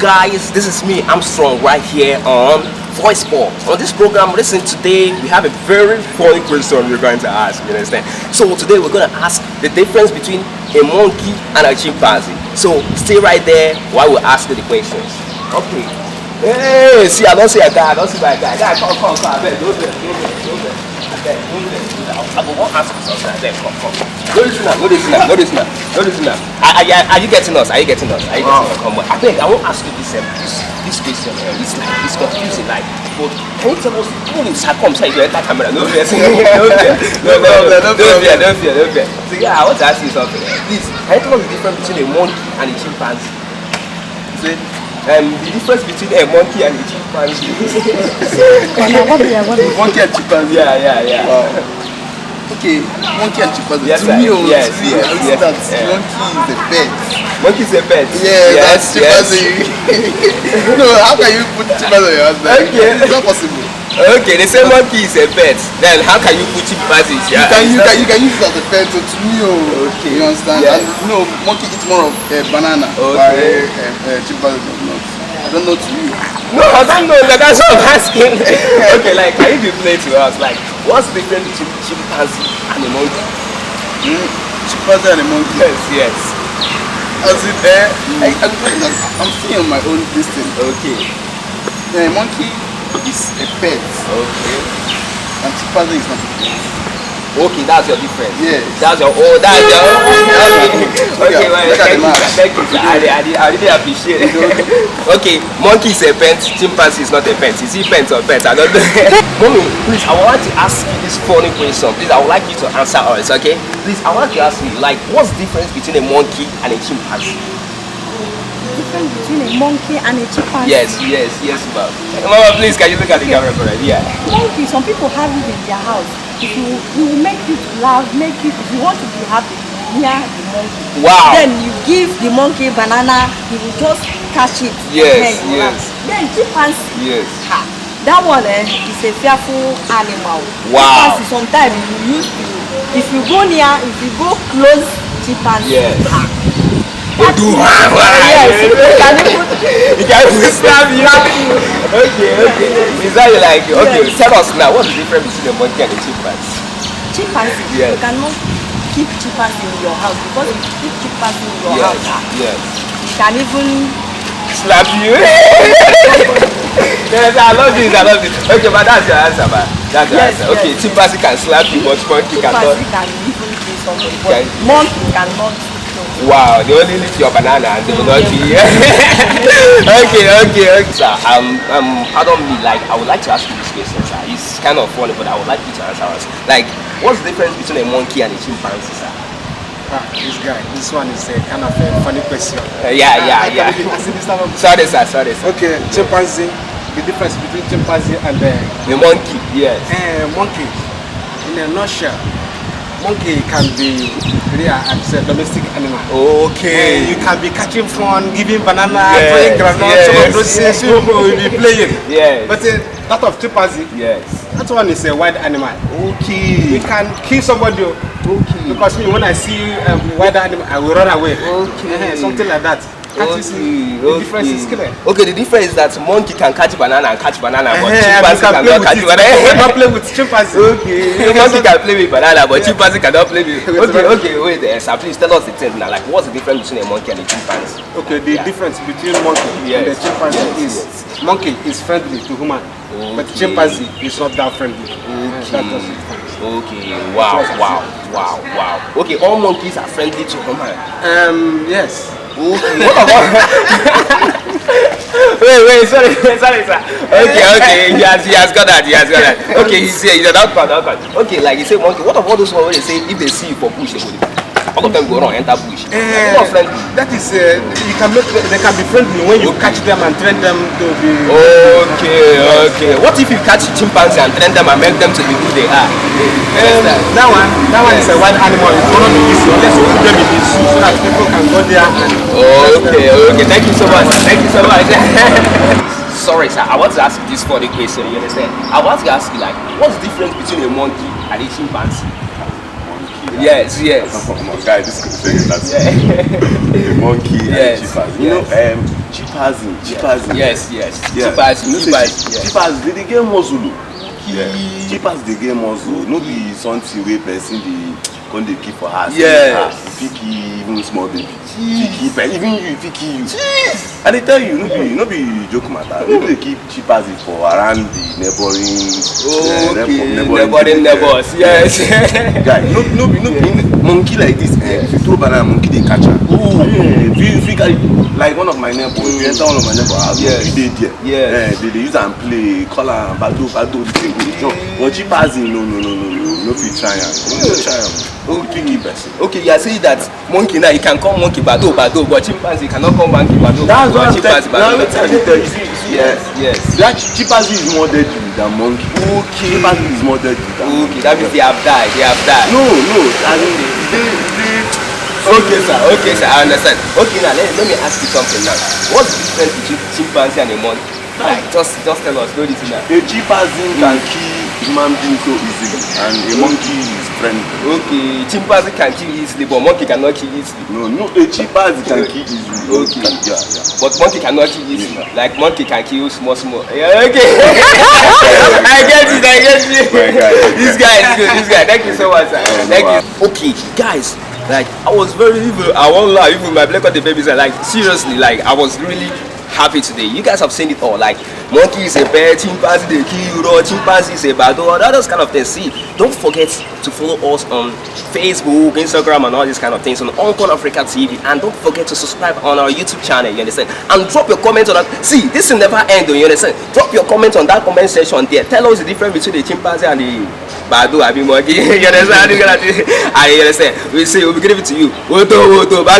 guys, this is me, Armstrong, right here on Voice Ball. On this program, listen, today we have a very funny question we're going to ask, you understand? So today we're going to ask the difference between a monkey and a chimpanzee. So stay right there while we ask you the questions. Okay. Hey, see, I don't see a guy, I don't see my guy. Guy, come, I beg, don't there. I beg, don't there. I will not ask you something, I beg, come. No listen now. Are you getting us? Come on. I beg, I won't ask you this question. It's confusing, like, but can you tell us who is come say you enter camera? No fear. So yeah, I want to ask you something. Please, can you tell us the difference between a monkey and a chimpanzee? The difference between a monkey and a chimpanzee. Monkey and chimpanzee. Yeah. Wow. Okay, monkey and chimpanzee. Yes, monkey is a pet. Monkey is a pet. That's chimpanzee. No, how can you put chimpanzee on your husband? Okay. It's not possible. Okay, they say monkey is a pet. Then how can you put chimpanzee? You can use it as a pet. So to me, okay. You understand? Yeah. And monkey eats more of banana. Okay. While chimpanzee does not. I don't know to you. No, I don't know. That's what I'm asking. Okay, like, can you explain to us, like, what's the difference between chimpanzee and a monkey? Chimpanzee and a monkey. Yes. As it I'm seeing on my own distance. Okay. The monkey is a pet. Okay. And chimpanzee is not a pet. Okay, that's your difference. Yes. That's your okay, well, thank you. I really appreciate it. Okay, monkey is a pet, chimpanzee is not a pet. Is he pet or pet? I don't know. Mommy, please, I would like to ask you this funny question. Please, I would like you to answer us, okay? Please, I want to ask you, like, what's the difference between a monkey and a chimpanzee? Difference between a monkey and a chimpanzee? Yes, ma'am. Mama, please, can you look at the camera for it? Yeah. Monkey, some people have it in their house. It will make you to laugh, if you want to be happy, near the monkey. Wow. Then you give the monkey banana, he will just catch it. Yes. Then chimpanzee. Yes. That one is a fearful animal. Wow. Chimpanzee, sometimes you use to, if you go close chimpanzee. Yes. Yes, you can even stab you. Okay. Is that like, okay, yes. Tell us now, what's the difference between a monkey and a chimpanzee? Chimpanzee, yes. You cannot keep chimpanzee in your house because if you keep chimpanzee in your house, yes. You can even slap you. Yes, I love this. Okay, but that's your answer, man. That's your answer. Okay, chimpanzee can slap you, but monkey cannot. Chimpanzee can even do something, but monkey cannot. Wow, they only lick your banana and they will not be. Okay. Sir, pardon me, like, I would like to ask you this question, sir. It's kind of funny, but I would like you to answer us. Like, what's the difference between a monkey and a chimpanzee, sir? This one is a kind of a funny question. Yeah. Sorry, sir. Okay, chimpanzee. The difference between chimpanzee and the monkey, yes. Monkey, in a nutshell, monkey can be as a domestic animal. Okay. You can be catching fun, giving banana, playing granite, some of those things you will be playing. Yes. But that of chimpanzee, yes. That one is a wild animal. Okay. You can kill somebody. Okay. Because when I see wild animal, I will run away. Okay. Something like that. Can't you see? The difference is clear. Okay, the difference is that monkey can catch banana, but chimpanzee cannot catch banana. Cannot play with chimpanzee. Okay. Monkey can play with banana, but chimpanzee cannot play with. Okay, wait there, sir. Please tell us the thing now. Like, what's the difference between a monkey and a chimpanzee? Okay, the difference between monkey and the chimpanzee is monkey is friendly to human, but chimpanzee is not that friendly. Okay. Wow. Okay, all monkeys are friendly to human. Yes. Okay. What about? wait, sorry, sir. Okay, he has got that. Okay, he's not part. Okay, like you say monkey. What about those ones where they say if they see you for bush, they go. All of them go wrong, enter bush. Not friendly. That is, they can be friendly when you catch them and train them to be. Okay. What if you catch chimpanzee and train them and make them to be who they are? That one is a wild animal. It's not easy unless you put them in the zoo so that people can go there and. Okay. Thank you so much. Sorry, sir. I want to ask you this funny question. You understand? I want to ask you, like, what's the difference between a monkey and a chimpanzee? Yes. Guy, this could say that a monkey and a chimpanzee. You know, chimpanzee. Yes. Yeah. Chimpanzee. Chimpanzee, they get muscle. Yeah. Chimpanzee, they get muscle. No be something wey person dey keep for house. Yes. You fit kill even small baby. Even you fit kill you. I dey tell you, no be joke matter. People dey keep chimpanzee for around the neighboring. Neighboring neighbors. Yes. Guy, no be monkey like this. If you throw banana, monkey dey catch am. If you carry like one of my neighbors, you enter one of my neighbors house, monkey dey there. They use am play, call am bado, the thing go dey jump. But chimpanzee, no fit try am. No try am. Okay, you are saying that monkey now, you can call monkey bado, but chimpanzee cannot call monkey bado. That's what I'm telling you. Yes. That chimpanzee is more deadly than monkey. Okay. Chimpanzee is more deadly than monkey. That means they have died. No. I mean, Okay, sir, I understand. Okay, now let me ask you something now. What's the difference between chimpanzee and a monkey? Like, just tell us, no this now. A chimpanzee can kill human beings so easily, and a monkey is friendly. Okay, chimpanzee can kill easily, but monkey cannot kill easily. No, a chimpanzee can kill easily. Okay. Yeah. But monkey cannot kill easily. Like monkey can kill small. Yeah, okay. I get it. This guy is good. Thank you so much, sir. Thank you. Okay, guys. Like I was I won't lie, even my black the babies are like seriously, like I was really happy today. You guys have seen it all. Like monkey is a bear, chimpanzee they kill you, chimpanzee is a bad all those kind of things. See, don't forget to follow us on Facebook, Instagram, and all these kind of things on Oncon Africa TV, and don't forget to subscribe on our YouTube channel. You understand? And drop your comment on that. See, this will never end. You understand? Drop your comment on that comment section there. Tell us the difference between the chimpanzee and the badu, I mean monkey. You understand? You understand? We'll give it to you. Woto, back.